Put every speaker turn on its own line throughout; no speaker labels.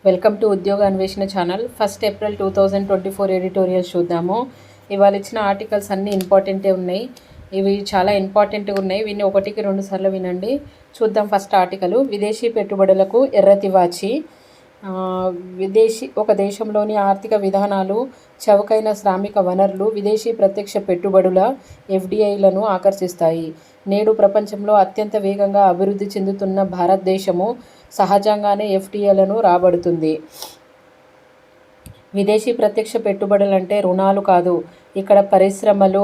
Welcome to ఉద్యోగ అన్వేషణ channel. 1 April 2024 editorials చూద్దాము. ఇవాళ ఇచ్చిన ఆర్టికల్స్ అన్నీ ఇంపార్టెంటే ఉన్నాయి. ఇవి చాలా ఇంపార్టెంట్గా ఉన్నాయి. వీటిని 1కి 2 సార్లు వినండి. చూద్దాం. ఫస్ట్ ఆర్టికల్, విదేశీ పెట్టుబడులకు ఎర్రతివాచి. ఒక దేశంలోని ఆర్థిక విధానాలు, చౌకైన శ్రామిక వనరులు విదేశీ ప్రత్యక్ష పెట్టుబడుల ఎఫ్డిఐలను ఆకర్షిస్తాయి. నేడు ప్రపంచంలో అత్యంత వేగంగా అభివృద్ధి చెందుతున్న భారతదేశము సహజంగానే ఎఫ్డిఐలను రాబడుతుంది. విదేశీ ప్రత్యక్ష పెట్టుబడులంటే రుణాలు కాదు. ఇక్కడ పరిశ్రమలు,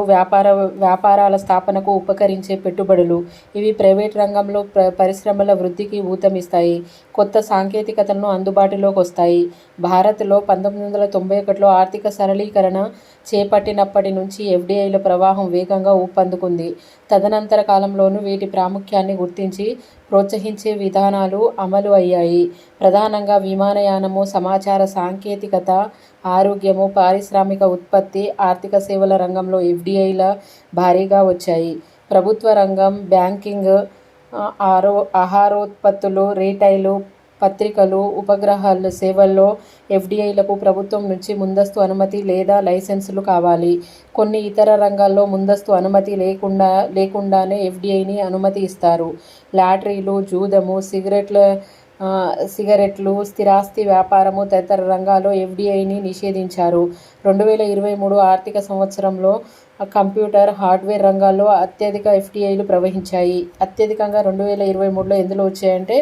వ్యాపారాల స్థాపనకు ఉపకరించే పెట్టుబడులు. ఇవి ప్రైవేట్ రంగంలో పరిశ్రమల వృద్ధికి ఊతమిస్తాయి. కొత్త సాంకేతికతలను అందుబాటులోకి వస్తాయి. భారత్లో 1991లో ఆర్థిక సరళీకరణ చేపట్టినప్పటి నుంచి ఎఫ్డిఐల ప్రవాహం వేగంగా ఊపందుకుంది. తదనంతర కాలంలోనూ వీటి ప్రాముఖ్యాన్ని గుర్తించి ప్రోత్సహించే విధానాలు అమలు అయ్యాయి. ప్రధానంగా విమానయానము, సమాచార సాంకేతికత, ఆరోగ్యము, పారిశ్రామిక ఉత్పత్తి, ఆర్థిక సేవల రంగంలో ఎఫ్డిఐల భారీగా వచ్చాయి. ప్రభుత్వ రంగం, బ్యాంకింగ్, ఆహారోత్పత్తులు, రీటైలు, పత్రికలు, ఉపగ్రహాల సేవల్లో ఎఫ్డిఐలకు ప్రభుత్వం నుంచి ముందస్తు అనుమతి లేదా లైసెన్సులు కావాలి. కొన్ని ఇతర రంగాల్లో ముందస్తు అనుమతి లేకుండానే ఎఫ్డిఐని అనుమతి ఇస్తారు. లాటరీలు, జూదము, సిగరెట్లు, స్థిరాస్తి వ్యాపారము తదితర రంగాల్లో ఎఫ్డిఐని నిషేధించారు. 2023 ఆర్థిక సంవత్సరంలో కంప్యూటర్, హార్డ్వేర్ రంగాల్లో అత్యధిక ఎఫ్డిఐలు ప్రవహించాయి. అత్యధికంగా 2023లో ఎందులో వచ్చాయంటే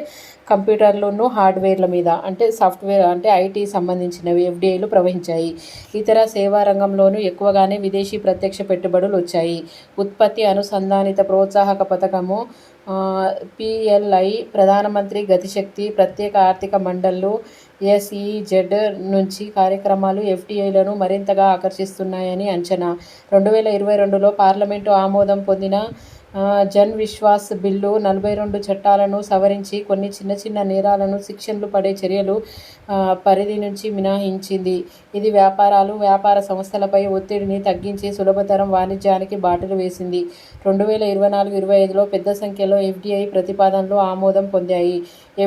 కంప్యూటర్లను, హార్డ్వేర్ల మీద, అంటే సాఫ్ట్వేర్, అంటే ఐటీ సంబంధించినవి ఎఫ్డిఐలు ప్రవహించాయి. ఇతర సేవా రంగంలోనూ ఎక్కువగానే విదేశీ ప్రత్యక్ష పెట్టుబడులు వచ్చాయి. ఉత్పత్తి అనుసంధానిత ప్రోత్సాహక పథకము PLI, ప్రధానమంత్రి గతిశక్తి, ప్రత్యేక ఆర్థిక మండళ్లు SEZ నుంచి కార్యక్రమాలు ఎఫ్డిఐలను మరింతగా ఆకర్షిస్తున్నాయని అంచనా. 2022లో పార్లమెంటు ఆమోదం పొందిన జన్ విశ్వాస్ బిల్లు 42 చట్టాలను సవరించి కొన్ని చిన్న నేరాలను శిక్షలు పడే చర్యలు పరిధి నుంచి మినహాయించింది. ఇది వ్యాపార సంస్థలపై ఒత్తిడిని తగ్గించి సులభతరం వాణిజ్యానికి బాటలు వేసింది. 2024-25లో పెద్ద సంఖ్యలో ఎఫ్డిఐ ప్రతిపాదనలు ఆమోదం పొందాయి.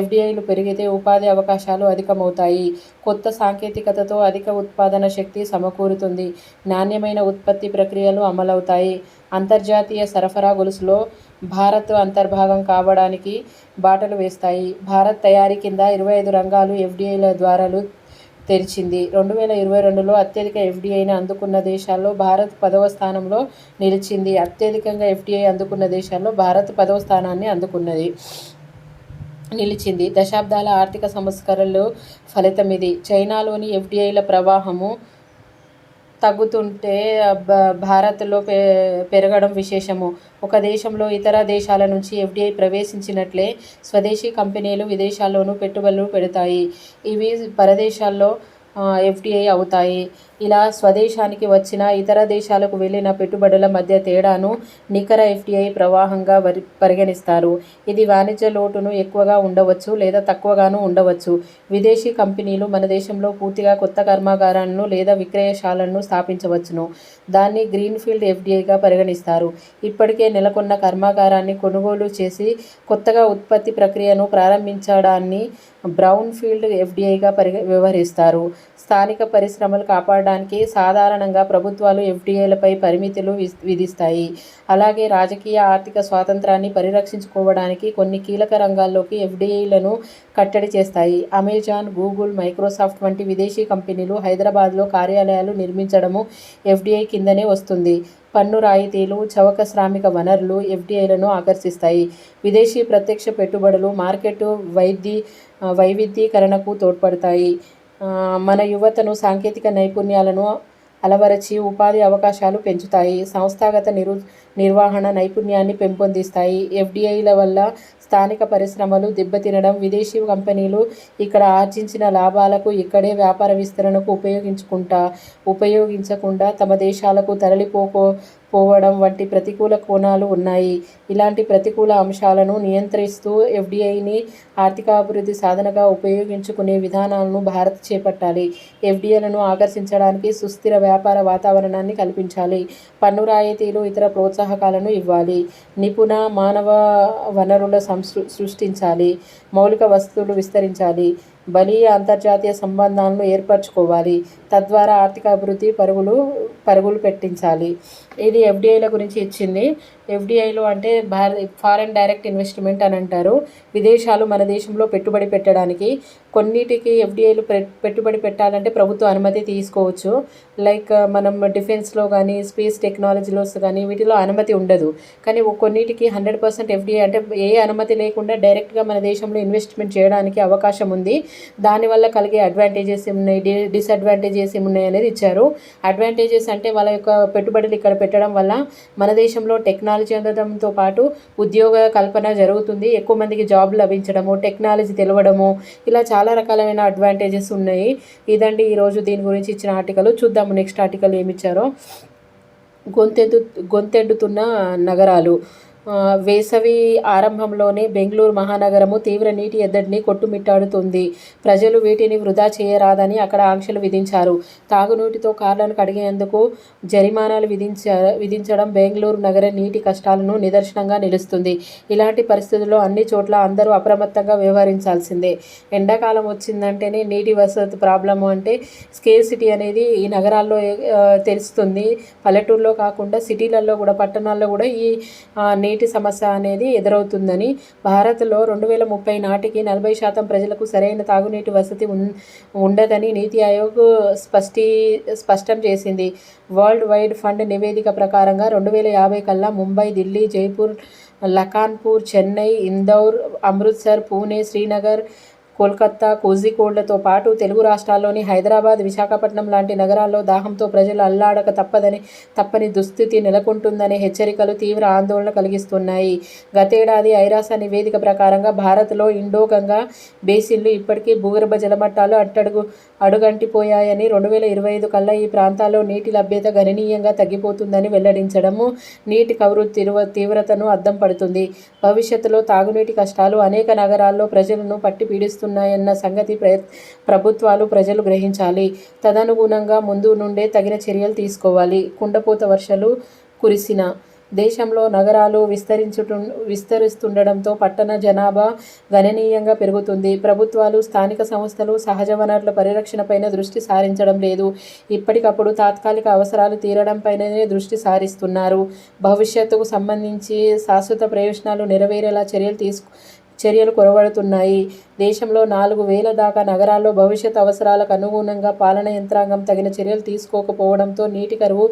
ఎఫ్డిఐలు పెరిగితే ఉపాధి అవకాశాలు అధికమవుతాయి. కొత్త సాంకేతికతతో అధిక ఉత్పాదన శక్తి సమకూరుతుంది. నాణ్యమైన ఉత్పత్తి ప్రక్రియలు అమలవుతాయి. అంతర్జాతీయ సరఫరా గొలుసులో భారత్ అంతర్భాగం కావడానికి బాటలు వేస్తాయి. భారత్ తయారీ కింద 25 రంగాలు ఎఫ్డిఐల ద్వారాలు తెరిచింది. 2022లో అత్యధిక ఎఫ్డిఐని అందుకున్న దేశాల్లో భారత్ 10వ స్థానంలో నిలిచింది. అత్యధికంగా ఎఫ్డిఐ అందుకున్న దేశాల్లో భారత్ 10వ స్థానాన్ని నిలిచింది. దశాబ్దాల ఆర్థిక సంస్కరణలు ఫలితమిది. చైనాలోని ఎఫ్డిఐల ప్రవాహము తగ్గుతుంటే భారత్లో పెరగడం విశేషము. ఒక దేశంలో ఇతర దేశాల నుంచి ఎఫ్డిఐ ప్రవేశించినట్లే స్వదేశీ కంపెనీలు విదేశాల్లోనూ పెట్టుబడులు పెడతాయి. ఇవి పరదేశాల్లో ఎఫ్డిఐ అవుతాయి. ఇలా స్వదేశానికి వచ్చిన, ఇతర దేశాలకు వెళ్ళిన పెట్టుబడుల మధ్య తేడాను నికర ఎఫ్డిఐ ప్రవాహంగా పరిగణిస్తారు. ఇది వాణిజ్య లోటును ఎక్కువగా ఉండవచ్చు లేదా తక్కువగాను ఉండవచ్చు. విదేశీ కంపెనీలు మన దేశంలో పూర్తిగా కొత్త కర్మాగారాలను లేదా విక్రయశాలలను స్థాపించవచ్చును. దాన్ని గ్రీన్ఫీల్డ్ ఎఫ్డిఐగా పరిగణిస్తారు. ఇప్పటికే నెలకొన్న కర్మాగారాన్ని కొనుగోలు చేసి కొత్తగా ఉత్పత్తి ప్రక్రియను ప్రారంభించడాన్ని బ్రౌన్ ఫీల్డ్ ఎఫ్డిఐగా వ్యవహరిస్తారు. స్థానిక పరిశ్రమలు కాపాడడానికి సాధారణంగా ప్రభుత్వాలు ఎఫ్డిఐలపై పరిమితులు విధిస్తాయి. అలాగే రాజకీయ, ఆర్థిక స్వాతంత్రాన్ని పరిరక్షించుకోవడానికి కొన్ని కీలక రంగాల్లోకి ఎఫ్డిఐలను కట్టడి చేస్తాయి. అమెజాన్, గూగుల్, మైక్రోసాఫ్ట్ వంటి విదేశీ కంపెనీలు హైదరాబాద్లో కార్యాలయాలు నిర్మించడము ఎఫ్డిఐ కిందనే వస్తుంది. పన్ను రాయితీలు, చౌక శ్రామిక వనరులు ఎఫ్డిఐలను ఆకర్షిస్తాయి. విదేశీ ప్రత్యక్ష పెట్టుబడులు మార్కెట్ వైవిధ్యీకరణకు తోడ్పడతాయి. మన యువతను సాంకేతిక నైపుణ్యాలను అలవరచి ఉపాధి అవకాశాలు పెంచుతాయి. సంస్థాగత నిర్వహణ నైపుణ్యాన్ని పెంపొందిస్తాయి. ఎఫ్డిఐల వల్ల స్థానిక పరిశ్రమలు దెబ్బతినడం, విదేశీ కంపెనీలు ఇక్కడ ఆర్జించిన లాభాలకు ఇక్కడే వ్యాపార విస్తరణకు ఉపయోగించకుండా తమ దేశాలకు తరలిపోవడం వంటి ప్రతికూల కోణాలు ఉన్నాయి. ఇలాంటి ప్రతికూల అంశాలను నియంత్రిస్తూ ఎఫ్డిఐని ఆర్థికాభివృద్ధి సాధనగా ఉపయోగించుకునే విధానాలను భారత్ చేపట్టాలి. ఎఫ్డిఐలను ఆకర్షించడానికి సుస్థిర వ్యాపార వాతావరణాన్ని కల్పించాలి. పన్ను రాయితీలు, ఇతర ప్రోత్సాహకాలను ఇవ్వాలి. నిపుణ మానవ వనరుల సృష్టించాలి. మౌలిక వసతులు విస్తరించాలి. బలీయ అంతర్జాతీయ సంబంధాలను ఏర్పరచుకోవాలి. తద్వారా ఆర్థిక అభివృద్ధి పరుగులు పెట్టించాలి. ఇది ఎఫ్డిఐల గురించి ఇచ్చింది. ఎఫ్డిఐలు అంటే ఫారెన్ డైరెక్ట్ ఇన్వెస్ట్మెంట్ అని అంటారు. విదేశాలు మన దేశంలో పెట్టుబడి పెట్టడానికి. కొన్నిటికి ఎఫ్డిఐలు పెట్టుబడి పెట్టాలంటే ప్రభుత్వ అనుమతి తీసుకోవచ్చు. లైక్ మనం డిఫెన్స్లో కానీ, స్పేస్ టెక్నాలజీలో కానీ వీటిలో అనుమతి ఉండదు. కానీ కొన్నిటికి 100% ఎఫ్డిఐ అంటే ఏ అనుమతి లేకుండా డైరెక్ట్గా మన దేశంలో ఇన్వెస్ట్మెంట్ చేయడానికి అవకాశం ఉంది. దానివల్ల కలిగే అడ్వాంటేజెస్ ఏమున్నాయి, డిసడ్వాంటేజెస్ ఏమున్నాయి అనేది ఇచ్చారు. అడ్వాంటేజెస్ అంటే వాళ్ళ యొక్క పెట్టుబడులు ఇక్కడ పెట్టడం వల్ల మన దేశంలో టెక్నాలజీ అందడంతో పాటు ఉద్యోగ కల్పన జరుగుతుంది. ఎక్కువ మందికి జాబ్ లభించడము, టెక్నాలజీ తెలవడము, ఇలా చాలా రకాలైన అడ్వాంటేజెస్ ఉన్నాయి. ఇదండి ఈరోజు దీని గురించి ఇచ్చిన ఆర్టికల్. చూద్దాము నెక్స్ట్ ఆర్టికల్ ఏమిచ్చారో. గొంతెండుతున్న నగరాలు. వేసవి ఆరంభంలోనే బెంగళూరు మహానగరము తీవ్ర నీటి ఎద్దడిని కొట్టుమిట్టాడుతుంది. ప్రజలు వీటిని వృధా చేయరాదని అక్కడ ఆంక్షలు విధించారు. తాగునీటితో కార్లను కడిగేందుకు జరిమానాలు విధించడం బెంగళూరు నగర నీటి కష్టాలను నిదర్శనంగా నిలుస్తుంది. ఇలాంటి పరిస్థితుల్లో అన్ని చోట్ల అందరూ అప్రమత్తంగా వ్యవహరించాల్సిందే. ఎండాకాలం వచ్చిందంటేనే నీటి వసతి ప్రాబ్లము అంటే స్కేర్సిటీ అనేది ఈ నగరాల్లో తెలుస్తుంది. పల్లెటూరులో కాకుండా సిటీలలో కూడా, పట్టణాల్లో కూడా ఈ నీటి సమస్య అనేది ఎదురవుతుందని, భారత్లో 2030 నాటికి 40% ప్రజలకు సరైన తాగునీటి వసతి ఉండదని నీతి ఆయోగ్ స్పష్టం చేసింది. వరల్డ్ వైడ్ ఫండ్ నివేదిక ప్రకారంగా 2050 కల్లా ముంబై, ఢిల్లీ, జైపూర్, లఖన్పూర్, చెన్నై, ఇందౌర్, అమృత్సర్, పూణే, శ్రీనగర్, కోల్కతా, కోజికోడ్లతో పాటు తెలుగు రాష్ట్రాల్లోని హైదరాబాద్, విశాఖపట్నం లాంటి నగరాల్లో దాహంతో ప్రజలు అల్లాడక తప్పని దుస్థితి నెలకొంటుందనే హెచ్చరికలు తీవ్ర ఆందోళన కలిగిస్తున్నాయి. గతేడాది ఐరాస నివేదిక ప్రకారంగా భారత్లో ఇండో-గంగా బేసిన్లు ఇప్పటికీ భూగర్భ జలమట్టాలు అడుగంటిపోయాయని, 2025 కల్లా ఈ ప్రాంతాల్లో నీటి లభ్యత గణనీయంగా తగ్గిపోతుందని వెల్లడించడము నీటి కరువు తీవ్రతను అద్దం పడుతుంది. భవిష్యత్తులో తాగునీటి కష్టాలు అనేక నగరాల్లో ప్రజలను పట్టి పీడిస్తున్నాయన్న సంగతి ప్రభుత్వాలు, ప్రజలు గ్రహించాలి. తదనుగుణంగా ముందు నుండే తగిన చర్యలు తీసుకోవాలి. కుండపోత వర్షాలు కురిసిన దేశంలో నగరాలు విస్తరిస్తుండడంతో పట్టణ జనాభా గణనీయంగా పెరుగుతుంది. ప్రభుత్వాలు, స్థానిక సంస్థలు సహజ వనరుల పరిరక్షణపైన దృష్టి సారించడం లేదు. ఇప్పటికప్పుడు తాత్కాలిక అవసరాలు తీరడంపైనే దృష్టి సారిస్తున్నారు. భవిష్యత్తుకు సంబంధించి శాశ్వత ప్రయోజనాలు నెరవేరేలా చర్యలు కొరవడుతున్నాయి. దేశంలో 4,000 దాకా నగరాల్లో భవిష్యత్ అవసరాలకు అనుగుణంగా పాలనా యంత్రాంగం తగిన చర్యలు తీసుకోకపోవడంతో నీటి కరువు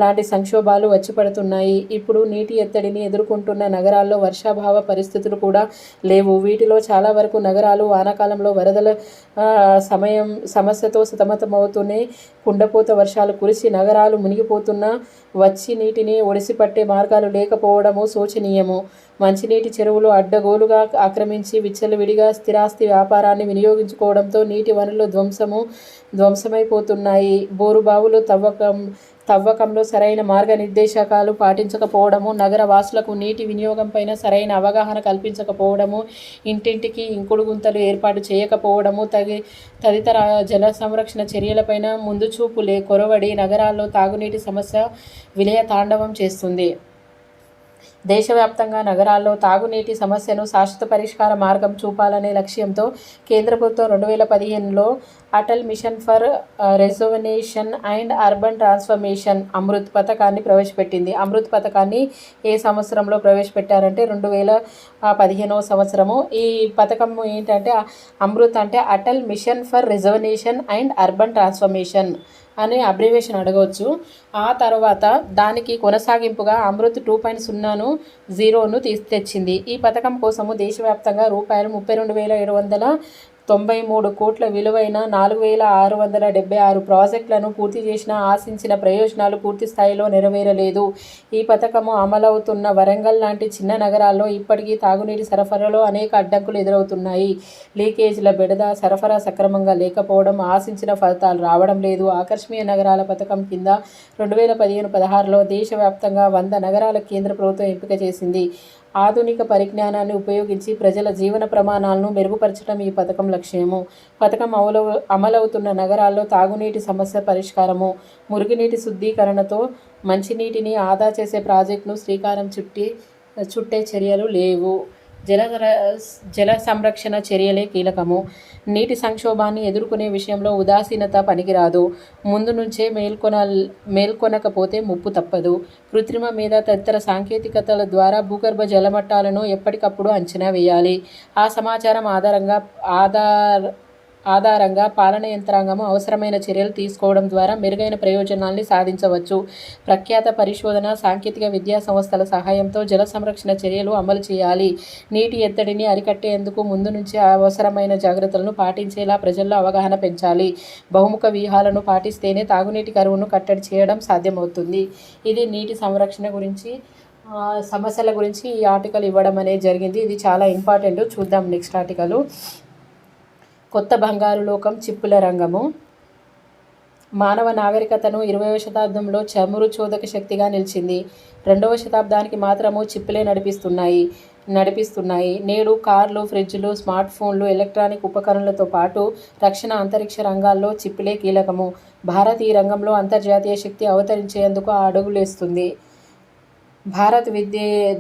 లాంటి సంక్షోభాలు వచ్చిపడుతున్నాయి. ఇప్పుడు నీటి ఎద్దడిని ఎదుర్కొంటున్న నగరాల్లో వర్షాభావ పరిస్థితులు కూడా లేవు. వీటిలో చాలా వరకు నగరాలు వానాకాలంలో వరదల సమస్యతో సతమతమవుతూనే కుండపోత వర్షాలు కురిసి నగరాలు మునిగిపోతున్నా వచ్చి నీటిని ఒడిసిపట్టే మార్గాలు లేకపోవడము శోచనీయము. మంచినీటి చెరువులు అడ్డగోలుగా ఆక్రమించి విచ్చలవిడిగా స్థిరాస్తి వ్యాపారాన్ని వినియోగించుకోవడంతో నీటి వనరులు ధ్వంసమైపోతున్నాయి. బోరుబావులు తవ్వకంలో సరైన మార్గనిర్దేశకాలు పాటించకపోవడము, నగర వాసులకు నీటి వినియోగంపైన సరైన అవగాహన కల్పించకపోవడము, ఇంటింటికి ఇంకుడు గుంతలు ఏర్పాటు చేయకపోవడము తదితర జల సంరక్షణ చర్యలపైన ముందుచూపు కొరవడి నగరాల్లో తాగునీటి సమస్య విలయ తాండవం చేస్తుంది. దేశవ్యాప్తంగా నగరాల్లో తాగునీటి సమస్యను శాశ్వత పరిష్కార మార్గం చూపాలనే లక్ష్యంతో కేంద్ర ప్రభుత్వం 2015లో Atal mission for rejuvenation and urban transformation Amrut పథకాన్ని ప్రవేశపెట్టింది. అమృత్ పథకాన్ని ఏ సంవత్సరంలో ప్రవేశపెట్టారంటే 2015వ సంవత్సరము. ఈ పథకం ఏంటంటే అమృత్ అంటే Atal mission for rejuvenation and urban transformation అనే అబ్రివేషన్ అడగవచ్చు. ఆ తర్వాత దానికి కొనసాగింపుగా అమృత్ 2.0ను తెచ్చింది. ఈ పథకం కోసము దేశవ్యాప్తంగా రూపాయలు 32,793 కోట్ల విలువైన 4,676 ప్రాజెక్టులను పూర్తి చేసిన ఆశించిన ప్రయోజనాలు పూర్తి స్థాయిలో నెరవేరలేదు. ఈ పథకము అమలవుతున్న వరంగల్ లాంటి చిన్న నగరాల్లో ఇప్పటికీ తాగునీటి సరఫరాలో అనేక అడ్డంకులు ఎదురవుతున్నాయి. లీకేజీల బెడద, సరఫరా సక్రమంగా లేకపోవడం, ఆశించిన ఫలితాలు రావడం లేదు. ఆకర్షణీయ నగరాల పథకం కింద 2015-16లో దేశవ్యాప్తంగా 100 నగరాలకు కేంద్ర ప్రభుత్వం ఎంపిక చేసింది. ఆధునిక పరిజ్ఞానాన్ని ఉపయోగించి ప్రజల జీవన ప్రమాణాలను మెరుగుపరచడం ఈ పథకం లక్ష్యము. పథకం అమలవుతున్న నగరాల్లో తాగునీటి సమస్య పరిష్కారము, మురుగునీటి శుద్ధీకరణతో మంచినీటిని ఆదా చేసే ప్రాజెక్టును శ్రీకారం చుట్టే చర్యలు లేవు. జల జల సంరక్షణ చర్యలే కీలకము. నీటి సంక్షోభాన్ని ఎదుర్కొనే విషయంలో ఉదాసీనత పనికిరాదు. ముందు నుంచే మేల్కొనకపోతే ముప్పు తప్పదు. కృత్రిమ మేధ తదితర సాంకేతికతల ద్వారా భూగర్భ జలమట్టాలను ఎప్పటికప్పుడు అంచనా వేయాలి. ఆ సమాచారం ఆధారంగా పాలనా యంత్రాంగం అవసరమైన చర్యలు తీసుకోవడం ద్వారా మెరుగైన ప్రయోజనాల్ని సాధించవచ్చు. ప్రఖ్యాత పరిశోధన, సాంకేతిక విద్యా సంస్థల సహాయంతో జల సంరక్షణ చర్యలు అమలు చేయాలి. నీటి ఎద్దడిని అరికట్టేందుకు ముందు నుంచే అవసరమైన జాగ్రత్తలను పాటించేలా ప్రజల్లో అవగాహన పెంచాలి. బహుముఖ వ్యూహాలను పాటిస్తేనే తాగునీటి కరువును కట్టడి చేయడం సాధ్యమవుతుంది. ఇది నీటి సంరక్షణ గురించి సమస్యల గురించి ఈ ఆర్టికల్ ఇవ్వడం అనేది జరిగింది. ఇది చాలా ఇంపార్టెంట్. చూద్దాం నెక్స్ట్ ఆర్టికల్. కొత్త బంగారు లోకం చిప్పుల రంగము. మానవ నాగరికతను 20వ శతాబ్దంలో చమురు చోదక శక్తిగా నిలిచింది. 2వ శతాబ్దానికి మాత్రము చిప్పులే నడిపిస్తున్నాయి. నేడు కార్లు, ఫ్రిడ్జ్లు, స్మార్ట్ ఫోన్లు, ఎలక్ట్రానిక్ ఉపకరణలతో పాటు రక్షణ, అంతరిక్ష రంగాల్లో చిప్పులే కీలకము. భారత్ ఈ రంగంలో అంతర్జాతీయ శక్తి అవతరించేందుకు అడుగులేస్తుంది. భారత్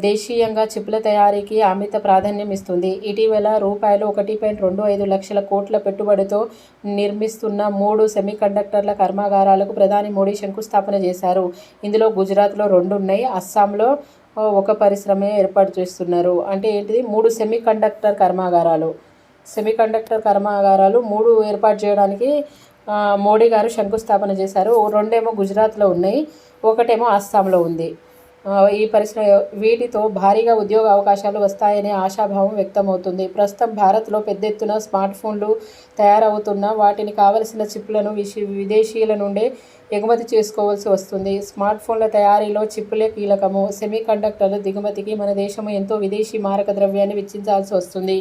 దేశీయంగా చిప్పుల తయారీకి అమిత ప్రాధాన్యం ఇస్తుంది. ఇటీవల రూపాయలు 1.25 లక్షల కోట్ల పెట్టుబడితో నిర్మిస్తున్న 3 సెమీకండక్టర్ల కర్మాగారాలకు ప్రధాని మోడీ శంకుస్థాపన చేశారు. ఇందులో గుజరాత్లో 2 ఉన్నాయి. అస్సాంలో ఒక పరిశ్రమే ఏర్పాటు చేస్తున్నారు. అంటే ఏంటిది? 3 సెమీకండక్టర్ కర్మాగారాలు 3 ఏర్పాటు చేయడానికి మోడీ గారు శంకుస్థాపన చేశారు. 2 గుజరాత్లో ఉన్నాయి, 1 అస్సాంలో ఉంది. ఈ వీటితో భారీగా ఉద్యోగ అవకాశాలు వస్తాయనే ఆశాభావం వ్యక్తమవుతుంది. ప్రస్తుతం భారత్లో పెద్ద ఎత్తున స్మార్ట్ ఫోన్లు తయారవుతున్నా వాటిని కావలసిన చిప్పులను విదేశీయుల నుండే ఎగుమతి చేసుకోవాల్సి వస్తుంది. స్మార్ట్ ఫోన్ల తయారీలో చిప్పులే కీలకము. సెమీ కండక్టర్ల దిగుమతికి మన దేశం ఎంతో విదేశీ మారక ద్రవ్యాన్ని వెచ్చించాల్సి వస్తుంది.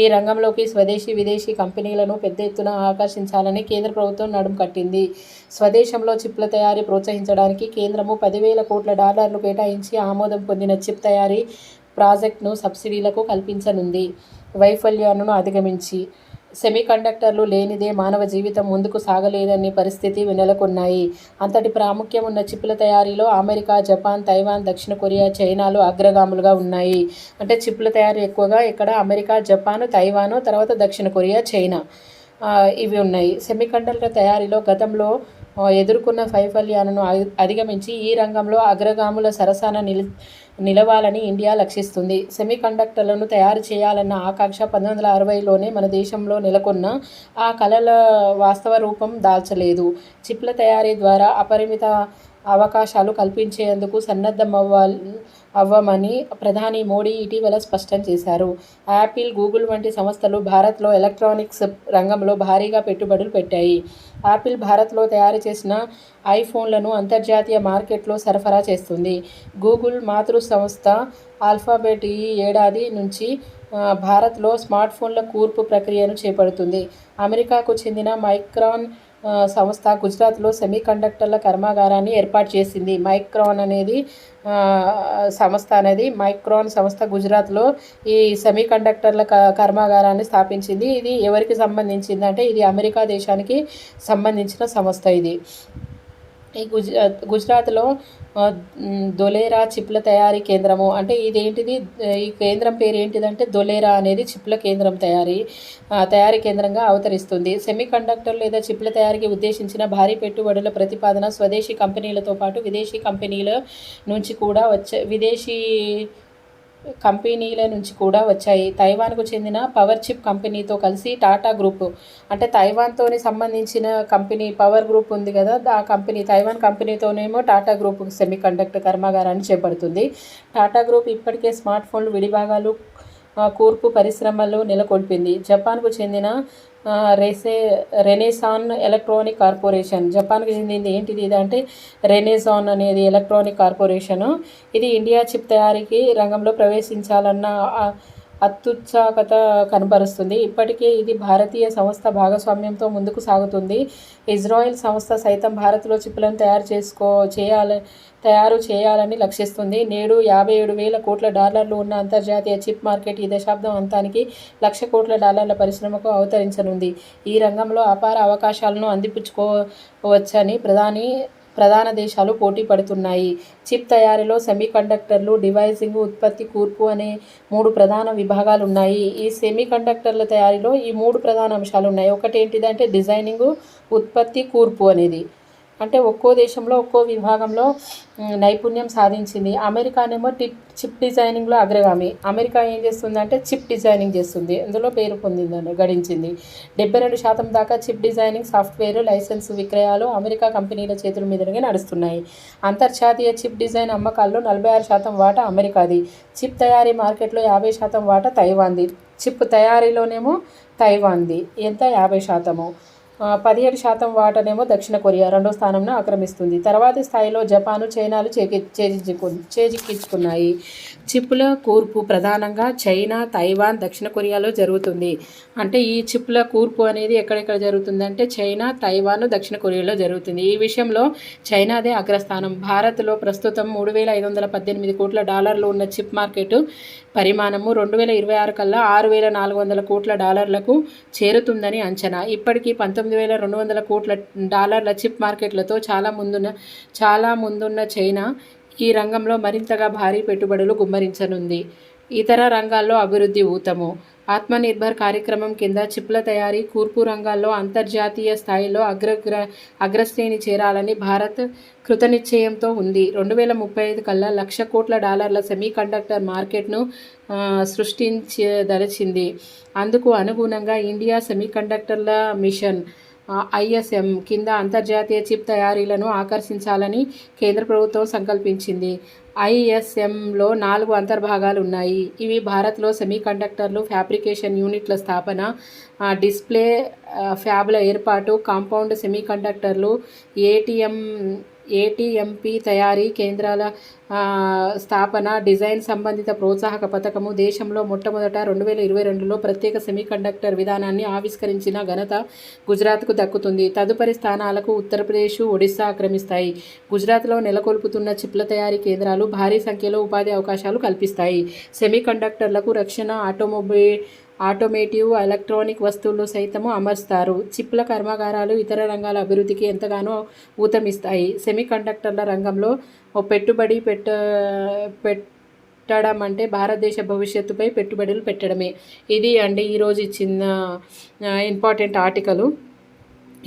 ఈ రంగంలోకి స్వదేశీ, విదేశీ కంపెనీలను పెద్ద ఎత్తున ఆకర్షించాలని కేంద్ర ప్రభుత్వం నడుం కట్టింది. స్వదేశంలో చిప్పుల తయారీ ప్రోత్సహించడానికి కేంద్రము $10,000 కోట్ల కేటాయించి ఆమోదం పొందిన చిప్ తయారీ ప్రాజెక్టును సబ్సిడీలకు కల్పించనుంది. వైఫల్యాలను అధిగమించి సెమీకండక్టర్లు లేనిదే మానవ జీవితం ముందుకు సాగలేదనే పరిస్థితి నెలకొన్నాయి. అంతటి ప్రాముఖ్యం ఉన్న చిప్పుల తయారీలో అమెరికా, జపాన్, తైవాన్, దక్షిణ కొరియా, చైనాలు అగ్రగాములుగా ఉన్నాయి. అంటే చిప్పుల తయారీ ఎక్కువగా ఇక్కడ అమెరికా, జపాన్, తైవాన్, తర్వాత దక్షిణ కొరియా, చైనా ఇవి ఉన్నాయి. సెమీకండక్టర్ తయారీలో గతంలో ఎదుర్కొన్న వైఫల్యాలను అధిగమించి ఈ రంగంలో అగ్రగాముల సరసన నిలవాలని ఇండియా లక్షిస్తుంది. సెమీకండక్టర్లను తయారు చేయాలన్న ఆకాంక్ష 1960లోనే మన దేశంలో నెలకొన్న ఆ కలల వాస్తవ రూపం దాల్చలేదు. చిప్ల తయారీ ద్వారా అపరిమిత అవకాశాలు కల్పించేందుకు అవ్వమని ప్రధాని మోడీ ఇటీవల స్పష్టం చేశారు. యాపిల్, గూగుల్ వంటి సంస్థలు భారత్లో ఎలక్ట్రానిక్స్ రంగంలో భారీగా పెట్టుబడులు పెట్టాయి. యాపిల్ భారత్లో తయారు చేసిన ఐఫోన్లను అంతర్జాతీయ మార్కెట్లో సరఫరా చేస్తుంది. గూగుల్ మాతృ సంస్థ ఆల్ఫాబెట్ ఈ ఏడాది నుంచి భారత్లో స్మార్ట్ ఫోన్ల కూర్పు ప్రక్రియను చేపడుతుంది. అమెరికాకు చెందిన మైక్రాన్ సంస్థ గుజరాత్లో సెమీకండక్టర్ల కర్మాగారాన్ని ఏర్పాటు చేసింది. మైక్రాన్ సంస్థ గుజరాత్లో ఈ సెమీకండక్టర్ల కర్మాగారాన్ని స్థాపించింది. ఇది ఎవరికి సంబంధించింది అంటే ఇది అమెరికా దేశానికి సంబంధించిన సంస్థ. ఇది ఈ గుజరాత్లో ధోలేరా చిప్ల తయారీ కేంద్రము. అంటే ఇదేంటిది? ఈ కేంద్రం పేరు ఏంటిదంటే ధోలేరా అనేది చిప్ల కేంద్రం తయారీ కేంద్రంగా అవతరిస్తుంది. సెమీ కండక్టర్ లేదా చిప్ల తయారీకి ఉద్దేశించిన భారీ పెట్టుబడుల ప్రతిపాదన స్వదేశీ కంపెనీలతో పాటు విదేశీ కంపెనీల నుంచి కూడా వచ్చాయి. తైవాన్కు చెందిన పవర్ చిప్ కంపెనీతో కలిసి టాటా గ్రూప్, అంటే తైవాన్తోని సంబంధించిన కంపెనీ పవర్ గ్రూప్ ఉంది కదా, ఆ కంపెనీ తైవాన్ కంపెనీతోనేమో టాటా గ్రూప్ సెమీకండక్టర్ కర్మాగారాన్ని చేపడుతుంది. టాటా గ్రూప్ ఇప్పటికే స్మార్ట్ ఫోన్లు, విడిభాగాలు, కూర్పు పరిశ్రమలు నెలకొల్పింది. జపాన్కు చెందిన రెనేసాన్ ఎలక్ట్రానిక్ కార్పొరేషన్, జపాన్కి చెందింది ఏంటిది ఇదంటే రెనేసాన్ అనేది ఎలక్ట్రానిక్ కార్పొరేషను. ఇది ఇండియా చిప్ తయారీకి రంగంలో ప్రవేశించాలన్న అత్యుత్సాహత కనబరుస్తుంది. ఇప్పటికే ఇది భారతీయ సంస్థ భాగస్వామ్యంతో ముందుకు సాగుతుంది. ఇజ్రాయెల్ సంస్థ సైతం భారత్లో చిప్లను తయారు చేయాలని లక్ష్యిస్తుంది. నేడు $57,000 కోట్ల ఉన్న అంతర్జాతీయ చిప్ మార్కెట్ ఈ దశాబ్దం అంతానికి $1,00,000 కోట్ల పరిశ్రమకు అవతరించనుంది. ఈ రంగంలో అపార అవకాశాలను అందిపుచ్చుకోవచ్చని ప్రధాన దేశాలు పోటీ పడుతున్నాయి. చిప్ తయారీలో సెమీకండక్టర్లు, డివైసింగ్, ఉత్పత్తి, కూర్పు అనే 3 ప్రధాన విభాగాలున్నాయి. ఈ సెమీకండక్టర్ల తయారీలో ఈ 3 ప్రధాన అంశాలున్నాయి. ఒకటేంటిదంటే డిజైనింగు, ఉత్పత్తి, కూర్పు అనేది. అంటే ఒక్కో దేశంలో ఒక్కో విభాగంలో నైపుణ్యం సాధించింది. అమెరికానేమో చిప్ డిజైనింగ్లో అగ్రగామి. అమెరికా ఏం చేస్తుందంటే చిప్ డిజైనింగ్ చేస్తుంది, అందులో పేరు పొందిందని గడించింది. 72% దాకా చిప్ డిజైనింగ్ సాఫ్ట్వేర్ లైసెన్స్ విక్రయాలు అమెరికా కంపెనీల చేతుల మీదుగా నడుస్తున్నాయి. అంతర్జాతీయ చిప్ డిజైన్ అమ్మకాల్లో 46% వాటా అమెరికాది. చిప్ తయారీ మార్కెట్లో 50% వాటా తైవాన్ది. చిప్ తయారీలోనేమో తైవాన్ది ఎంత 50%. 17% వాటానేమో దక్షిణ కొరియా రెండో స్థానంను ఆక్రమిస్తుంది. తర్వాతి స్థాయిలో జపాను, చైనాలు చేజిక్కించుకున్నాయి. చిప్పుల కూర్పు ప్రధానంగా చైనా, తైవాన్, దక్షిణ కొరియాలో జరుగుతుంది. అంటే ఈ చిప్పుల కూర్పు అనేది ఎక్కడెక్కడ జరుగుతుందంటే చైనా, తైవాన్, దక్షిణ కొరియాలో జరుగుతుంది. ఈ విషయంలో చైనాదే అగ్రస్థానం. భారత్లో ప్రస్తుతం $3,518 కోట్ల ఉన్న చిప్ మార్కెట్ పరిమాణము 2026 కల్లా $6,400 కోట్ల చేరుతుందని అంచనా. ఇప్పటికీ $19,200 కోట్ల చిప్ మార్కెట్లతో చాలా ముందున్న చైనా ఈ రంగంలో మరింతగా భారీ పెట్టుబడులు గుమ్మరించనుంది. ఇతర రంగాల్లో అభివృద్ధి ఊతము. ఆత్మనిర్భర్ కార్యక్రమం కింద చిప్ల తయారీ, కూర్పు రంగాల్లో అంతర్జాతీయ స్థాయిలో అగ్రశ్రేణి చేరాలని భారత్ కృతనిశ్చయంతో ఉంది. 2035 కల్లా $1,00,000 కోట్ల సెమీకండక్టర్ మార్కెట్ను సృష్టించదలిచింది. అందుకు అనుగుణంగా ఇండియా సెమీకండక్టర్ల మిషన్ ISM కింద అంతర్జాతీయ చిప్ తయారీలను ఆకర్షించాలని కేంద్ర ప్రభుత్వం సంకల్పించింది. ISMలో 4 అంతర్భాగాలు ఉన్నాయి. ఇవి భారత్లో సెమీకండక్టర్లు, ఫ్యాబ్రికేషన్ యూనిట్ల స్థాపన, డిస్ప్లే ఫ్యాబ్ల ఏర్పాటు, కాంపౌండ్ సెమీకండక్టర్లు, ATMP తయారీ కేంద్రాల స్థాపన, డిజైన్ సంబంధిత ప్రోత్సాహక పథకము. దేశంలో మొట్టమొదట 2022లో ప్రత్యేక సెమీకండక్టర్ విధానాన్ని ఆవిష్కరించిన ఘనత గుజరాత్కు దక్కుతుంది. తదుపరి స్థానాలకు ఉత్తరప్రదేశ్, ఒడిశా ఆక్రమిస్తాయి. గుజరాత్లో నెలకొల్పుతున్న చిప్ల తయారీ కేంద్రాలు భారీ సంఖ్యలో ఉపాధి అవకాశాలు కల్పిస్తాయి. సెమీకండక్టర్లకు రక్షణ, ఆటోమేటివ్, ఎలక్ట్రానిక్ వస్తువులు సైతము అమర్స్తారు. చిప్ల కర్మాగారాలు ఇతర రంగాల అభివృద్ధికి ఎంతగానో ఊతమిస్తాయి. సెమీకండక్టర్ల రంగంలో పెట్టుబడి పెట్టడం అంటే భారతదేశ భవిష్యత్తుపై పెట్టుబడులు పెట్టడమే. ఇది అండి ఈరోజు ఇచ్చిన ఇంపార్టెంట్ ఆర్టికలు.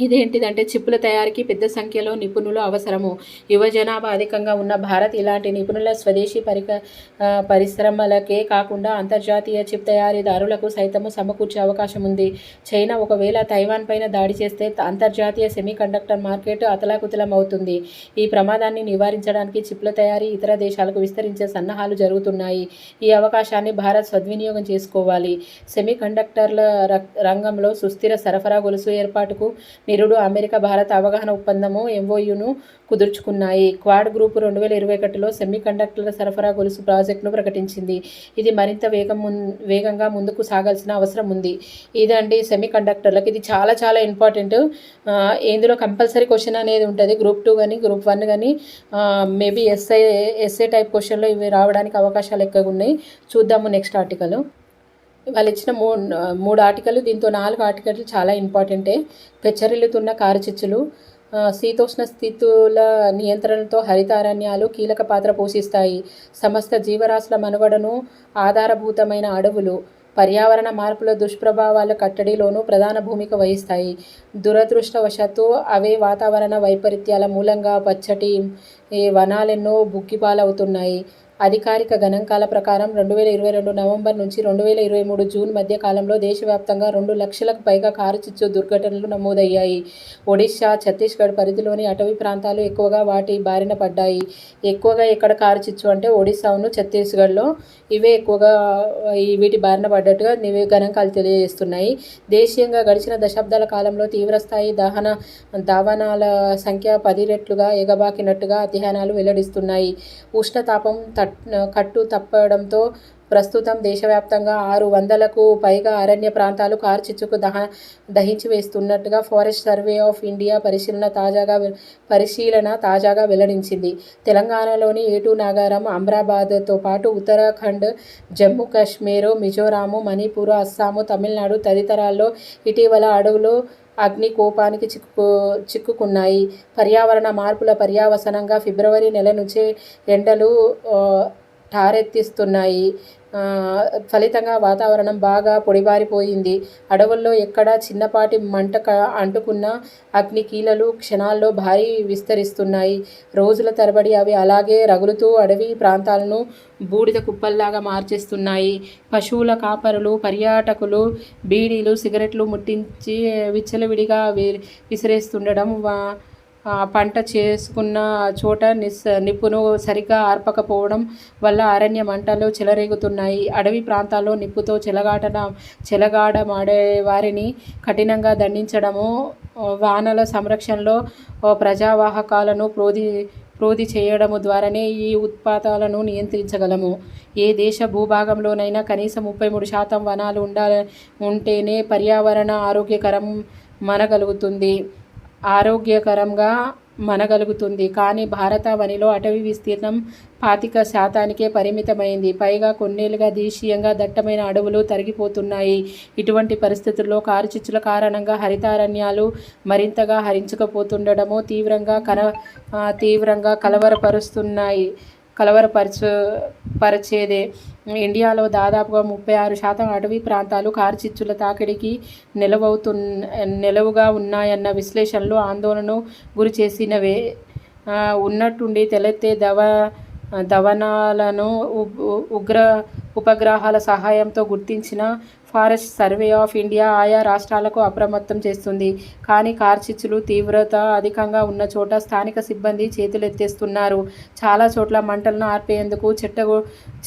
ఇదేంటిదంటే చిప్పుల తయారీకి పెద్ద సంఖ్యలో నిపుణులు అవసరము. యువ జనాభా అధికంగా ఉన్న భారత్ ఇలాంటి నిపుణుల స్వదేశీ పరిశ్రమలకే కాకుండా అంతర్జాతీయ చిప్ తయారీదారులకు సైతము సమకూర్చే అవకాశం ఉంది. చైనా ఒకవేళ తైవాన్ పైన దాడి చేస్తే అంతర్జాతీయ సెమీకండక్టర్ మార్కెట్ అతలాకుతలం అవుతుంది. ఈ ప్రమాదాన్ని నివారించడానికి చిప్ల తయారీ ఇతర దేశాలకు విస్తరించే సన్నాహాలు జరుగుతున్నాయి. ఈ అవకాశాన్ని భారత్ సద్వినియోగం చేసుకోవాలి. సెమీకండక్టర్ల రంగంలో సుస్థిర సరఫరా గొలుసు ఏర్పాటుకు నిరుడు అమెరికా భారత్ అవగాహన ఒప్పందము MOUను కుదుర్చుకున్నాయి. క్వాడ్ గ్రూపు 2021లో సెమీకండక్టర్ల సరఫరా గొలుసు ప్రాజెక్టును ప్రకటించింది. ఇది మరింత వేగంగా ముందుకు సాగాల్సిన అవసరం ఉంది. ఇదండి సెమీకండక్టర్లకు. ఇది చాలా చాలా ఇంపార్టెంట్. ఇందులో కంపల్సరీ క్వశ్చన్ అనేది ఉంటుంది. గ్రూప్ 2 కానీ గ్రూప్ 1 కానీ మేబీ ఎస్ఐ టైప్ క్వశ్చన్లో ఇవి రావడానికి అవకాశాలు ఎక్కువగా ఉన్నాయి. చూద్దాము నెక్స్ట్ ఆర్టికల్. వాళ్ళు ఇచ్చిన 3 ఆర్టికల్, దీంతో 4 ఆర్టికల్లు చాలా ఇంపార్టెంటే. పెచ్చరిల్లుతున్న కారుచిచ్చులు. శీతోష్ణ స్థితుల నియంత్రణతో హరితారణ్యాలు కీలక పాత్ర పోషిస్తాయి. సమస్త జీవరాశుల మనుగడను ఆధారభూతమైన అడవులు పర్యావరణ మార్పుల దుష్ప్రభావాల కట్టడిలోనూ ప్రధాన భూమిక వహిస్తాయి. దురదృష్టవశాత్తు అవే వాతావరణ వైపరీత్యాల మూలంగా పచ్చటి వనాలెన్నో బుగ్గిపాలవుతున్నాయి. అధికారిక గణాంకాల ప్రకారం 2022 నవంబర్ నుంచి 2023 జూన్ మధ్య కాలంలో దేశవ్యాప్తంగా 2 లక్షలకు పైగా కారుచిచ్చు దుర్ఘటనలు నమోదయ్యాయి. ఒడిశా, ఛత్తీస్గఢ్ పరిధిలోని అటవీ ప్రాంతాలు ఎక్కువగా వాటి బారిన పడ్డాయి. ఎక్కువగా ఎక్కడ కారుచిచ్చు అంటే ఒడిశాను, ఛత్తీస్గఢ్లో ఇవే ఎక్కువగా వీటి బారిన పడ్డట్టుగా గణాంకాలు తెలియజేస్తున్నాయి. దేశీయంగా గడిచిన దశాబ్దాల కాలంలో తీవ్రస్థాయి దావానాల సంఖ్య 10 రెట్లుగా ఎగబాకినట్టుగా అధ్యయనాలు వెల్లడిస్తున్నాయి. ఉష్ణతాపం కట్టు తప్పడంతో ప్రస్తుతం దేశవ్యాప్తంగా 600కు పైగా అరణ్య ప్రాంతాలు కారుచిచ్చుకు దహించి వేస్తున్నట్టుగా ఫారెస్ట్ సర్వే ఆఫ్ ఇండియా పరిశీలన తాజాగా వెల్లడించింది. తెలంగాణలోని ఏటూ నాగారం, అమ్రాబాద్తో పాటు ఉత్తరాఖండ్, జమ్మూ కాశ్మీర్, మిజోరాము, మణిపూర్, అస్సాము, తమిళనాడు తదితరాల్లో ఇటీవల అడవులు అగ్ని కోపానికి చిక్కుకున్నాయి. పర్యావరణ మార్పుల పర్యవసానంగా ఫిబ్రవరి నెల నుంచే ఎండలు ఠారెత్తిస్తున్నాయి. ఫలితంగా వాతావరణం బాగా పొడిబారిపోయింది. అడవుల్లో ఎక్కడ చిన్నపాటి మంట అంటుకున్న అగ్నికీలలు క్షణాల్లో భారీ విస్తరిస్తున్నాయి. రోజుల తరబడి అవి అలాగే రగులుతూ అడవి ప్రాంతాలను బూడిద కుప్పల్లాగా మార్చేస్తున్నాయి. పశువుల కాపరులు, పర్యాటకులు బీడీలు, సిగరెట్లు ముట్టించి విచ్చలవిడిగా విసిరేస్తుండడం, పంట చేసుకున్న చోట నిప్పును సరిగ్గా ఆర్పకపోవడం వల్ల అరణ్య మంటలు చెలరేగుతున్నాయి. అడవి ప్రాంతాల్లో నిప్పుతో చెలగాటమాడే వారిని కఠినంగా దండించడము, వనాల సంరక్షణలో ప్రజావాహకాలను ప్రోధి చేయడము ద్వారానే ఈ ఉత్పాతాలను నియంత్రించగలము. ఏ దేశ భూభాగంలోనైనా కనీసం 33% వనాలు ఉంటేనే పర్యావరణ ఆరోగ్యకరంగా మనగలుగుతుంది. కానీ భారత వనిలో అటవీ విస్తీర్ణం 25% పరిమితమైంది. పైగా కొన్నేళ్లుగా దేశీయంగా దట్టమైన అడవులు తరిగిపోతున్నాయి. ఇటువంటి పరిస్థితుల్లో కారుచిచ్చుల కారణంగా హరితారణ్యాలు మరింతగా హరించుకుపోతుండడము తీవ్రంగా కలవరపరిచేదే. ఇండియాలో దాదాపుగా 36% అటవీ ప్రాంతాలు కారుచిచ్చుల తాకిడికి నెలవుగా ఉన్నాయన్న విశ్లేషణలు ఆందోళనకు గురిచేసినవే. ఉన్నట్టుండి తలెత్తే దావానలను ఉపగ్రహాల సహాయంతో గుర్తించిన ఫారెస్ట్ సర్వే ఆఫ్ ఇండియా ఆయా రాష్ట్రాలకు అప్రమత్తం చేస్తుంది. కానీ కార్చిచ్చుల తీవ్రత అధికంగా ఉన్నచోట స్థానిక సిబ్బంది చేతులెత్తేస్తున్నారు. చాలా చోట్ల మంటలను ఆర్పేందుకు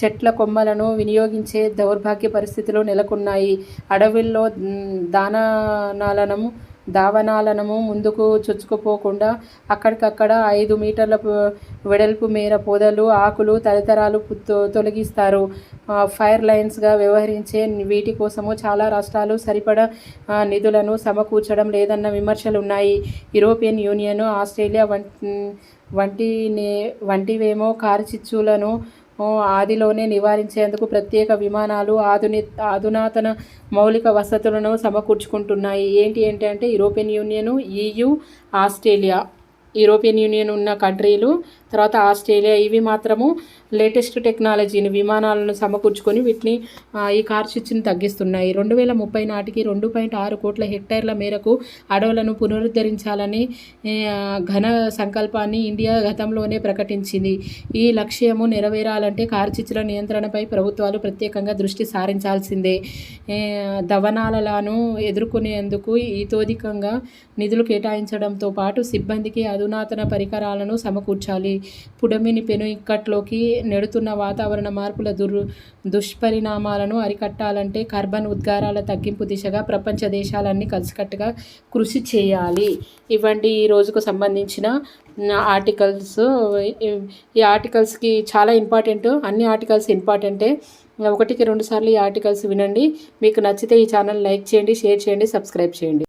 చెట్ల కొమ్మలను వినియోగించే దౌర్భాగ్య పరిస్థితులు నెలకొన్నాయి. అడవుల్లో దావానలను ముందుకు చొచ్చుకుపోకుండా అక్కడికక్కడ 5 మీటర్ల వెడల్పు మేర పొదలు, ఆకులు తదితరాలు తొలగిస్తారు. ఫైర్ లైన్స్గా వ్యవహరించే వీటి కోసము చాలా రాష్ట్రాలు సరిపడా నిధులను సమకూర్చడం లేదన్న విమర్శలున్నాయి. యూరోపియన్ యూనియన్, ఆస్ట్రేలియా వంటివేమో కారుచిచ్చులను ఆదిలోనే నివారించేందుకు ప్రత్యేక విమానాలు, అధునాతన మౌలిక వసతులను సమకూర్చుకుంటున్నాయి. ఏంటి అంటే European union, EU, Australia. European union ఉన్న కంట్రీలు, తర్వాత ఆస్ట్రేలియా, ఇవి మాత్రము లేటెస్ట్ టెక్నాలజీని, విమానాలను సమకూర్చుకొని వీటిని ఈ కార్చిచ్చుని తగ్గిస్తున్నాయి. 2030 నాటికి 2.6 కోట్ల హెక్టార్ల మేరకు అడవులను పునరుద్ధరించాలని ఘన సంకల్పాన్ని ఇండియా గతంలోనే ప్రకటించింది. ఈ లక్ష్యము నెరవేరాలంటే కార్చిచ్చుల నియంత్రణపై ప్రభుత్వాలు ప్రత్యేకంగా దృష్టి సారించాల్సిందే. దావానలను ఎదుర్కొనేందుకు ఇతోధికంగా నిధులు కేటాయించడంతో పాటు సిబ్బందికి అధునాతన పరికరాలను సమకూర్చాలి. పుడమిని పెను ఇక్కట్లోకి నెడుతున్న వాతావరణ మార్పుల దుష్పరిణామాలను అరికట్టాలంటే కార్బన్ ఉద్గారాల తగ్గింపు దిశగా ప్రపంచ దేశాలన్నీ కలిసికట్టుగా కృషి చేయాలి. ఇవ్వండి ఈ రోజుకు సంబంధించిన ఆర్టికల్స్. ఈ ఆర్టికల్స్కి చాలా ఇంపార్టెంట్, అన్ని ఆర్టికల్స్ ఇంపార్టెంటే. 1కి 2 సార్లు ఈ ఆర్టికల్స్ వినండి. మీకు నచ్చితే ఈ ఛానల్ లైక్ చేయండి, షేర్ చేయండి, సబ్స్క్రైబ్ చేయండి.